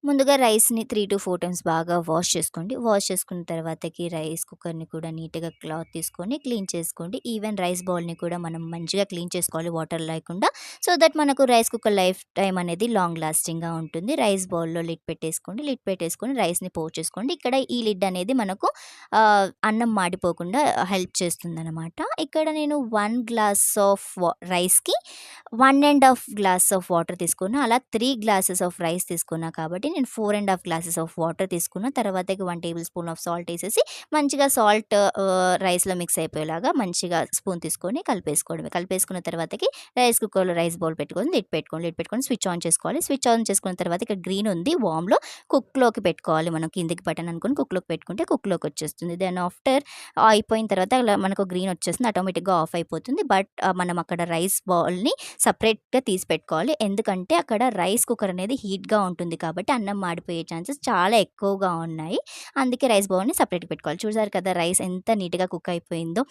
ముందుగా రైస్‌ని 3-4 టైమ్స్ బాగా వాష్ చేసుకోండి. వాష్ చేసుకున్న తర్వాతకి రైస్ కుక్కర్‌ని కూడా నీట్‌గా క్లాత్ తీసుకొని క్లీన్ చేసుకోండి. ఈవెన్ రైస్ బౌల్‌ని కూడా మనం మంచిగా క్లీన్ చేసుకోవాలి వాటర్ లేకుండా. సో దట్ మనకు రైస్ కుక్కర్ లైఫ్ టైమ్ అనేది లాంగ్ లాస్టింగ్‌గా ఉంటుంది. రైస్ బౌల్‌లో లిడ్ పెట్టేసుకోండి. లిడ్ పెట్టేసుకొని రైస్‌ని పోర్ చేసుకోండి. ఇక్కడ ఈ లిడ్ అనేది మనకు అన్నం మాడిపోకుండా హెల్ప్ చేస్తుందనమాట. ఇక్కడ నేను 1 గ్లాస్ ఆఫ్ రైస్‌కి 1 ½ గ్లాస్ ఆఫ్ వాటర్ తీసుకున్నా. అలా 3 గ్లాసెస్ ఆఫ్ రైస్ తీసుకున్నా కాబట్టి నేను 4 ½ గ్లాసెస్ ఆఫ్ వాటర్ తీసుకున్న. తర్వాతకి 1 టేబుల్ స్పూన్ ఆఫ్ సాల్ట్ ఏసేసి మంచిగా సాల్ట్ రైస్‌లో మిక్స్ అయిపోయేలాగా మంచిగా స్పూన్ తీసుకొని కలిపేసుకోవడమే. కలిపేసుకున్న తర్వాతకి రైస్ కుక్కర్‌లో రైస్ బౌల్ పెట్టుకొని లిడ్ పెట్టుకోండి. లిడ్ పెట్టుకొని స్విచ్ ఆన్ చేసుకోవాలి. స్విచ్ ఆన్ చేసుకున్న తర్వాత ఇక్కడ గ్రీన్ ఉంది వార్మ్‌లో కుక్‌లోకి పెట్టుకోవాలి. మనం కిందకి బటన్ అనుకొని కుక్‌లోకి పెట్టుకుంటే కుక్‌లోకి వచ్చేస్తుంది. దెన్ ఆఫ్టర్ అయిపోయిన తర్వాత అలా మనకు గ్రీన్ వచ్చేస్తుంది. ఆటోమేటిక్‌గా ఆఫ్ అయిపోతుంది. బట్ మనం అక్కడ రైస్ బౌల్‌ని సెపరేట్‌గా తీసి పెట్టుకోవాలి. ఎందుకంటే అక్కడ రైస్ కుక్కర్ అనేది హీట్‌గా ఉంటుంది కాబట్టి అన్నం మాడిపోయే ఛాన్సెస్ చాలా ఎక్కువగా ఉన్నాయి. అందుకే రైస్ బౌల్‌ని సెపరేట్‌గా పెట్టుకోవాలి. చూసారు కదా రైస్ ఎంత నీట్‌గా కుక్ అయిపోయిందో.